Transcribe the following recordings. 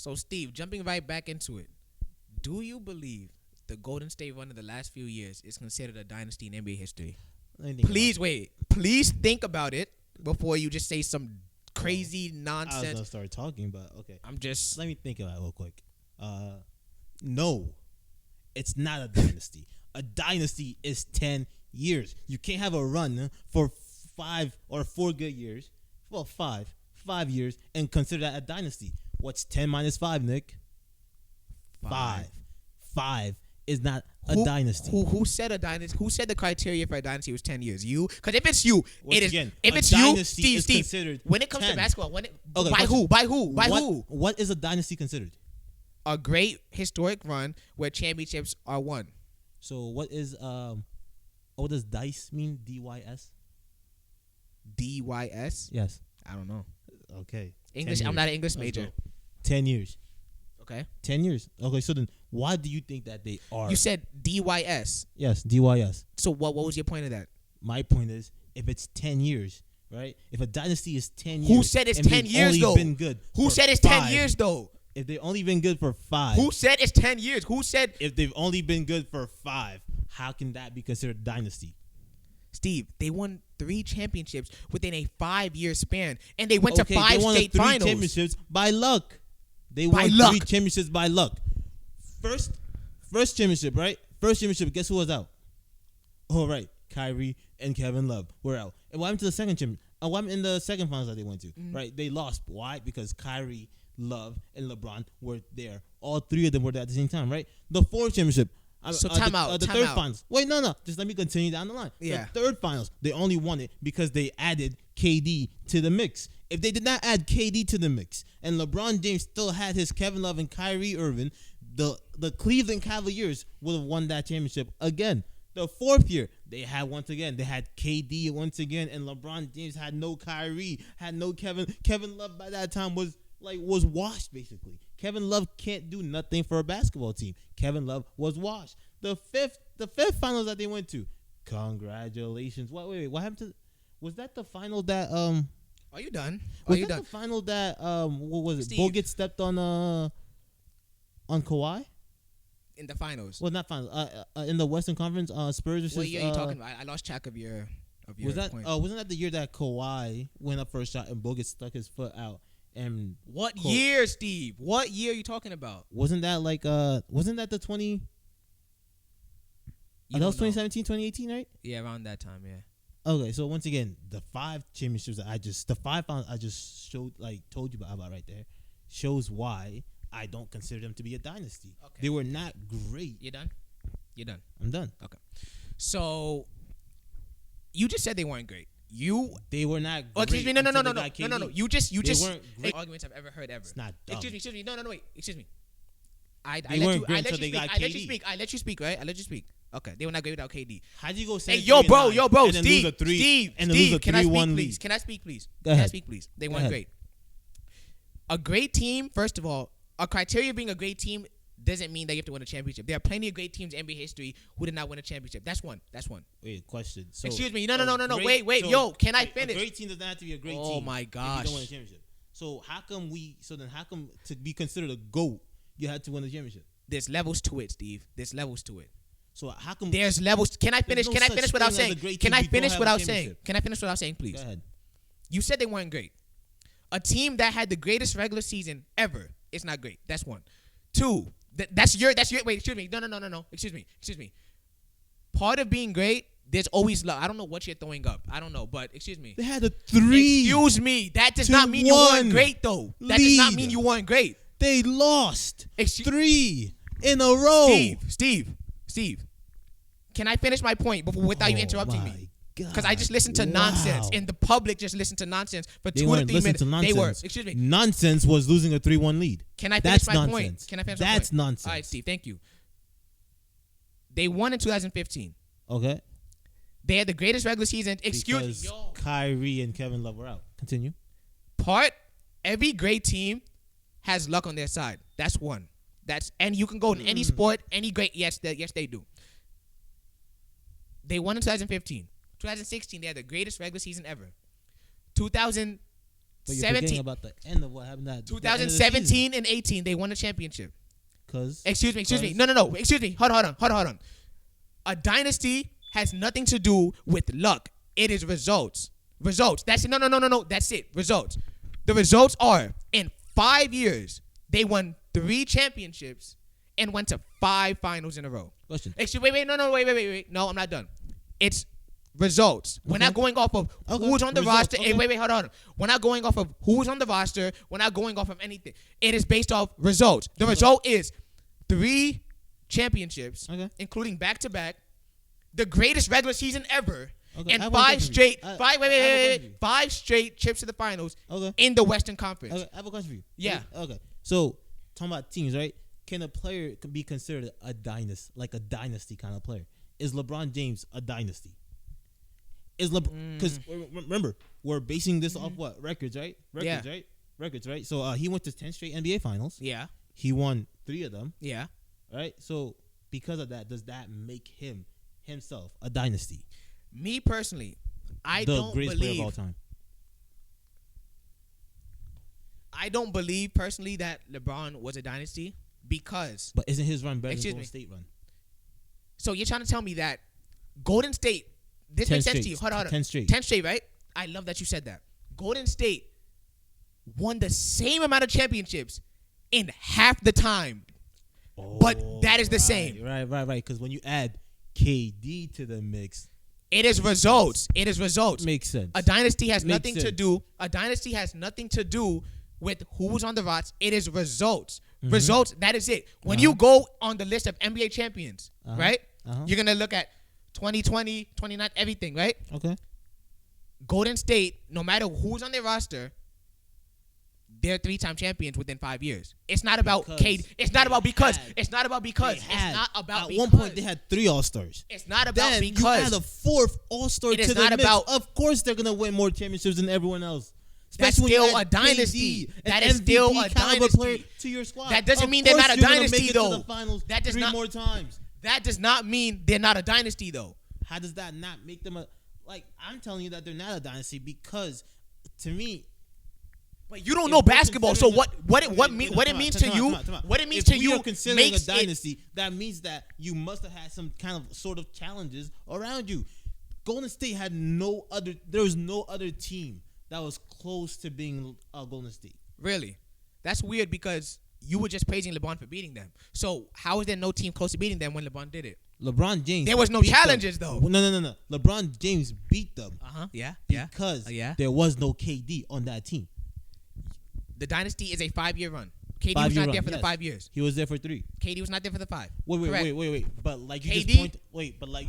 So, Steve, jumping right back into it, do you believe the Golden State run of the last few years is considered a dynasty in NBA history? Please wait. Please think about it before you just say some crazy nonsense. I was gonna start talking, but okay. Let me think about it real quick. No, it's not a dynasty. A dynasty is 10 years. You can't have a run for 5 or 4 good years. Well, 5 years, and consider that a dynasty. What's 10 minus 5, Nick? 5. 5 is not a dynasty. Who said a dynasty? Who said the criteria for a dynasty was 10 years? You? Because if it's you, it is. Again, if it's you, Steve, when it comes 10. to basketball, by who? What is a dynasty considered? A great historic run where championships are won. So what does dice mean? DYS? DYS? Yes. I don't know. Okay. English. I'm not an English major. 10 years. Okay. 10 years. Okay, so then why do you think that they are? You said DYS. Yes, DYS. So what was your point of that? My point is, if it's 10 years, right? If a dynasty is 10 years. Who said it's 10 years, though? Been good Who said it's 10 years, though? If they've only been good for 5. Who said it's 10 years? Who said? If they've only been good for 5, how can that be considered dynasty? Steve, they won 3 championships within a 5-year span, and they went to 5 state finals. They won 3 championships by luck. They won 3 championships by luck. First championship, right? First championship, guess who was out? Oh, right. Kyrie and Kevin Love were out. And what happened to the second championship? What happened in the second finals that they went to? Mm-hmm. Right? They lost. Why? Because Kyrie, Love, and LeBron were there. All 3 of them were there at the same time, right? The fourth championship. So time out. The third finals. Wait, no. Just let me continue down the line. Yeah. The third finals, they only won it because they added KD to the mix. If they did not add KD to the mix and LeBron James still had his Kevin Love and Kyrie Irving, the Cleveland Cavaliers would have won that championship again. The fourth year, they had KD once again, and LeBron James had no Kyrie, had no Kevin. Kevin Love by that time was washed basically. Kevin Love can't do nothing for a basketball team. Kevin Love was washed. The fifth finals that they went to. Congratulations. Wait, what happened to? Was that the final that Are you done? Was that the final that what was it? Steve. Bogut stepped on Kawhi? In the finals. Well, not finals. In the Western Conference, Spurs versus. What year are you talking about? I lost track of your was that point. Wasn't that the year that Kawhi went up for a shot and Bogut stuck his foot out? And what year, Steve? What year are you talking about? Wasn't that the 20? That was 2017, 2018, right? Yeah, around that time, yeah. Okay, so once again, the 5 championships the 5 finals I just told you about right there, shows why I don't consider them to be a dynasty. Okay. They were not great. You done? I'm done. Okay. So you just said they weren't great. They were not great. Oh, excuse me. No. You just weren't great. Arguments I've ever heard ever. It's not dumb. Excuse me. No, wait. Excuse me. I let you speak, right? I let you speak. Okay. They were not great without KD. How do you go say? Hey, yo, bro, Steve, can I speak, please? Can I speak, please? Can I speak, please? They weren't great. A great team, first of all, a criteria of being a great team doesn't mean that you have to win a championship. There are plenty of great teams in NBA history who did not win a championship. That's one. Wait, question. So excuse me. No. Wait. Yo, can I finish? A great team does not have to be a great team. Oh my gosh. If you don't win a championship. So how come to be considered a GOAT, you had to win a championship? There's levels to it, Steve. There's levels to it. So how come there's levels? Can I finish? Can I finish without saying? Can I finish without saying? Can I finish without saying, please? Go ahead. You said they weren't great. A team that had the greatest regular season ever is not great. That's one. 2. That's your. Wait, excuse me. No. Excuse me. Part of being great, there's always luck. I don't know what you're throwing up. I don't know, but excuse me. They had a 3. Excuse me. That does not mean you weren't great, though. That does not mean you weren't great. They lost 3 in a row. Steve. Can I finish my point without you interrupting me? Because I just listened to nonsense, and the public just listened to nonsense for 2 to 3 minutes. They were. Excuse me. Nonsense was losing a 3-1 lead. Can I finish my point? That's nonsense. All right, Steve. Thank you. They won in 2015. Okay. They had the greatest regular season. Because Kyrie and Kevin Love were out. Continue. Every great team has luck on their side. That's one. And you can go in any sport, any great. Yes, they do. They won in 2015. 2016, they had the greatest regular season ever. But you're forgetting about the end of what happened. That 2017 and 18, they won a championship. Excuse me. No. Excuse me. Hold on. A dynasty has nothing to do with luck. It is results. That's it. No. That's it. Results. The results are in 5 years they won 3 championships and went to 5 finals in a row. Question. Wait. No, I'm not done. It's results. We're not going off of who's on the roster. Okay. Wait, hold on. We're not going off of who's on the roster. We're not going off of anything. It is based off results. The result is 3 championships, including back-to-back, the greatest regular season ever, and 5 straight trips to the finals in the Western Conference. Okay, I have a question for you. Yeah. Okay. So, talking about teams, right? Can a player be considered a dynasty, like a dynasty kind of player? Is LeBron James a dynasty? Because remember, we're basing this off what? Records, right? Records, right? So he went to 10 straight NBA finals. Yeah. He won 3 of them. Yeah. Right? So because of that, does that make himself a dynasty? Me personally, the greatest player of all time. I don't believe personally that LeBron was a dynasty because. But isn't his run better than Golden State run? So you're trying to tell me that Golden State. This makes sense to you. Hold on. 10 straight. 10 straight, right? I love that you said that. Golden State won the same amount of championships in half the time. But that is the same. Right. Because when you add KD to the mix, it is results. Makes sense. A dynasty has nothing to do. A dynasty has nothing to do with who's on the roster. It is results. Mm-hmm. Results. That is it. When you go on the list of NBA champions, right? You're gonna look at 2020, 29, everything, right? Okay. Golden State, no matter who's on their roster, they're 3-time champions within 5 years. It's not about KD. It's not about because. It's not about because. It's not about because. At one point, they had 3 All-Stars. It's not about because. You add a 4th All-Star to the mix. Of course, they're going to win more championships than everyone else. That's still a dynasty. That is still a dynasty. Player to your squad. That doesn't mean they're not a dynasty, though. That does 3 more times. That does not mean they're not a dynasty, though. How does that not make them I'm telling you that they're not a dynasty because, to me. But you don't know basketball, so what it means to you? What it means to you? Considering a dynasty, that means that you must have had some kind of sort of challenges around you. Golden State had no other. There was no other team that was close to being Golden State. Really, that's weird because you were just praising LeBron for beating them. So how is there no team close to beating them when LeBron did it? LeBron James. There was no challenges though. No. LeBron James beat them. Yeah. Because there was no KD on that team. The dynasty is a 5-year run. KD was not there for the 5 years. He was there for 3. KD was not there for the 5. Wait. But like you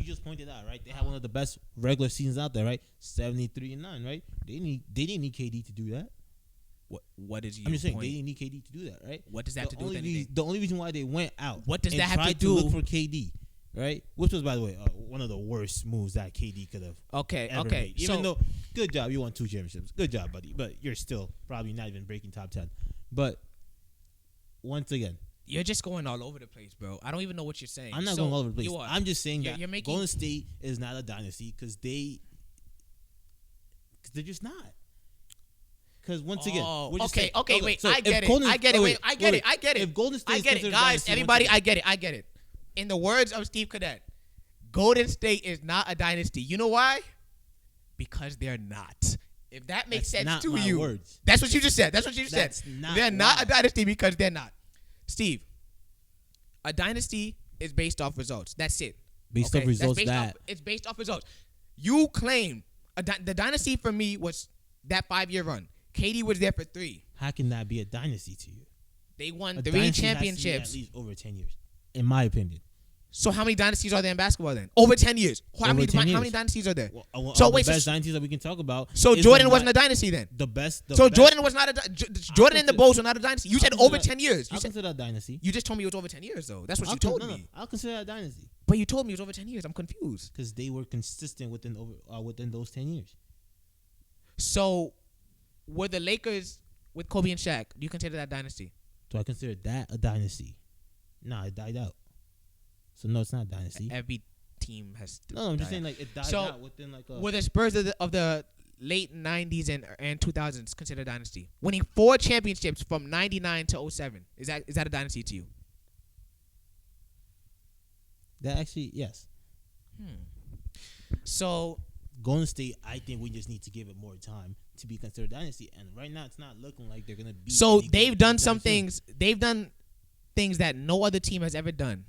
just pointed out, right? They had one of the best regular seasons out there, right? 73-9, right? They didn't need KD to do that. What is your I'm just saying point? they didn't need KD to do that, right? What does that have to do with anything? The only reason why they went out. What does that have to do? Look for KD, right? Which was, by the way, one of the worst moves that KD could have. Okay. Made. Even though, good job, you won 2 championships. Good job, buddy. But you're still probably not even breaking top 10. But once again, you're just going all over the place, bro. I don't even know what you're saying. I'm not going all over the place. I'm just saying that you're making Golden State is not a dynasty because they're just not. Because once again, wait, I get it. If Golden State, I get it, guys, everybody, I get it. In the words of Steve Cadet, Golden State is not a dynasty. You know why? Because they're not. If that makes sense to you, words. That's what you just said. They're not a dynasty because they're not. Steve, a dynasty is based off results. That's it. Based off results. It's based off results. You claim the dynasty for me was that 5-year run. KD was there for 3. How can that be a dynasty to you? They won 3 championships. At least over 10 years, in my opinion. So how many dynasties are there in basketball then? Over 10 years. How many dynasties are there? So wait, the best dynasties that we can talk about. So Jordan wasn't a dynasty then. Jordan was not a. Jordan and the Bulls were not a dynasty. You said over 10 years. I consider that a dynasty. You just told me it was over 10 years though. That's what you told me. No, I'll consider that a dynasty. But you told me it was over 10 years. I'm confused. Because they were consistent within those 10 years. So, were the Lakers with Kobe and Shaq? Do you consider that dynasty? Do I consider that a dynasty? No, it died out. So no, it's not a dynasty. Every team has. No, I'm just saying like it died out within like. Were the Spurs of the late 90s and 2000s considered a dynasty? Winning 4 championships from 99 to 07. Is that a dynasty to you? That actually, yes. So Golden State, I think we just need to give it more time to be considered dynasty. And right now, it's not looking like they're gonna be. So they've done some things. They've done things that no other team has ever done.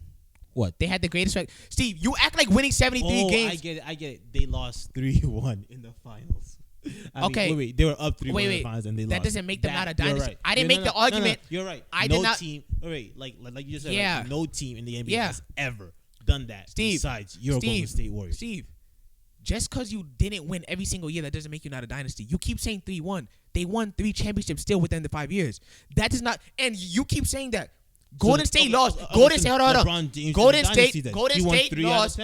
What? They had the greatest record. Steve, you act like winning 73 games. I get it. They lost 3-1 in the finals. Okay. Wait. They were up 3-1 in the finals and they lost. That doesn't make them not a dynasty. Right. I didn't make the argument. No, you're right. I no did not. Team. Wait, like you just said. Yeah. Right, no team in the NBA Yeah. has ever done that. Steve, besides your Golden State Warriors. Steve, just because you didn't win every single year, that doesn't make you not a dynasty. You keep saying 3-1. They won 3 championships still within the 5 years. That does not. And you keep saying that. Golden State lost. Golden State, hold on. Golden State lost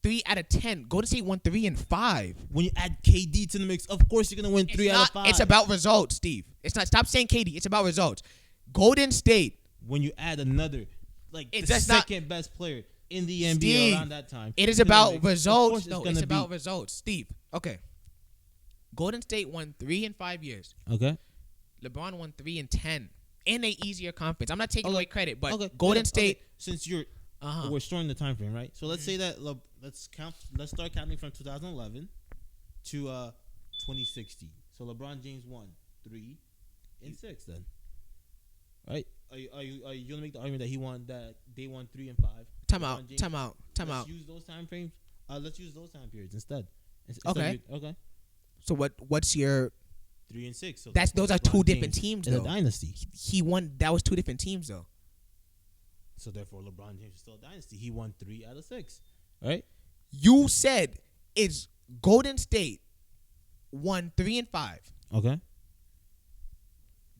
3 out of 10. Golden State won 3 and 5. When you add KD to the mix, of course you're gonna win 3 out of 5. It's about results, Steve. It's not. Stop saying KD. It's about results. Golden State. When you add another, like the second best player in the NBA Steve, around that time, it is about results. No, it's about results, Steve. Okay. Golden State won 3 in 5 years. Okay. LeBron won 3 and 10 in an easier conference. I'm not taking away credit, but Golden State. Okay. Since we're storing the time frame, right? So let's say that let's start counting from 2011 to 2016. So LeBron James won 3 and 6 then, right? Are you gonna make the argument that they won 3 and 5? Time out. Let's use those time frames. Let's use those time periods instead. Okay. Okay. So what's your 3 and 6? So those are 2 different teams though. In a dynasty. He won. That was 2 different teams though. So therefore, LeBron James is still a dynasty. He won 3 out of 6, right? You said it's Golden State won 3 and 5. Okay.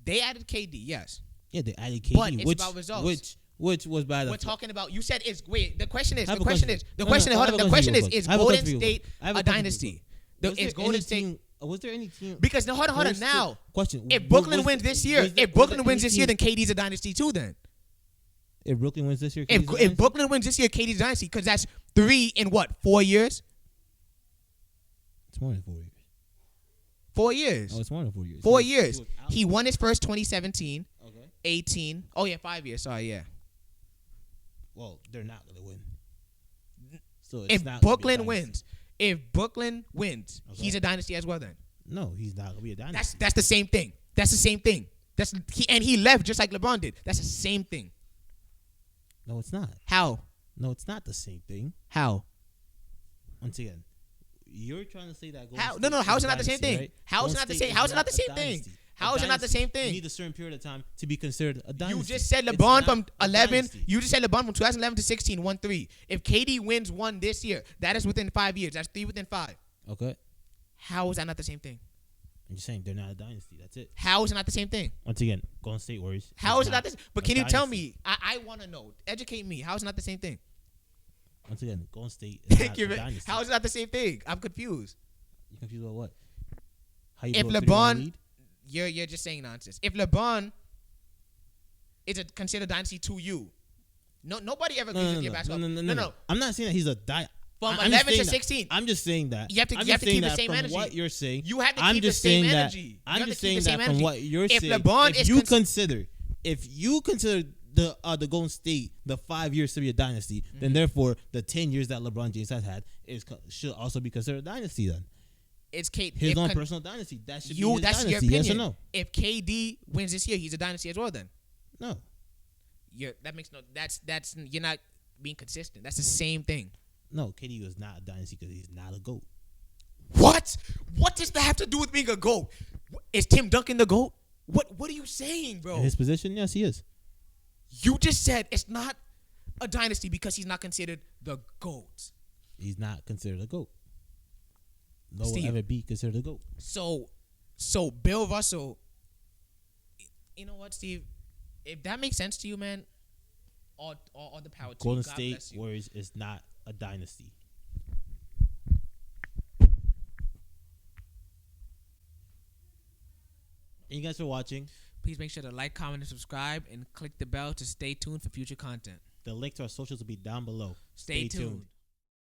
They added KD, yes. Yeah, they added KD, but it's about results. Which was bad. We're talking about. You said it's wait. The question is. Is Golden State a dynasty? Is Golden State? Was there any team? Because hold on now. Question: If Brooklyn wins this year, then KD's a dynasty too. Then. If Brooklyn wins this year, if Brooklyn wins this year, KD's a dynasty because that's 3 in what 4 years? It's more than 4 years. 4 years. Oh, it's more than 4 years. 4 years. He won his first 2017. Okay. 18. Oh yeah, 5 years. Sorry, yeah. Well, they're not gonna win. So if Brooklyn wins, he's a dynasty as well. Then no, he's not gonna be a dynasty. That's the same thing. He left just like LeBron did. That's the same thing. No, it's not. How? No, it's not the same thing. How? Once again, you're trying to say that. How? No. How is it not the same thing? Right? How is it not the same? How is it not the same thing? How is it not the same thing? You need a certain period of time to be considered a dynasty. You just said LeBron from 11. You just said LeBron from 2011 to 16 won 3. If KD wins 1 this year, that is within 5 years. That's 3 within 5. Okay. How is that not the same thing? I'm just saying they're not a dynasty. That's it. How is it not the same thing? Once again, Golden State Warriors. How is it not the same? But can you tell me? I want to know. Educate me. How is it not the same thing? Once again, Golden State is not a dynasty. How is it not the same thing? I'm confused. You confused about what? How you if LeBron, you're just saying nonsense. If LeBron is considered dynasty to you, nobody ever agrees with your basketball. No. I'm not saying that he's a dynasty. From 11 to 16. I'm just saying that. You have to keep the same energy. What you're saying. You have to keep the same energy. I'm just saying that from what you're saying. If you consider the Golden State the 5 years to be a dynasty, then therefore the 10 years that LeBron James has had should also be considered a dynasty then. It's his own personal dynasty. That should be his that's dynasty. Your opinion. Yes or no? If KD wins this year, he's a dynasty as well then. No. That makes no that's you're not being consistent. That's the same thing. No, KD was not a dynasty because he's not a GOAT. What? What does that have to do with being a GOAT? Is Tim Duncan the GOAT? What are you saying, bro? In his position, yes, he is. You just said it's not a dynasty because he's not considered the GOAT. He's not considered a GOAT. No Steve, one will ever be considered a GOAT. So Bill Russell, you know what, Steve? If that makes sense to you, man, all the power to you. Golden State Warriors is not a dynasty. Thank you guys for watching. Please make sure to like, comment, and subscribe, and click the bell to stay tuned for future content. The link to our socials will be down below. Stay tuned.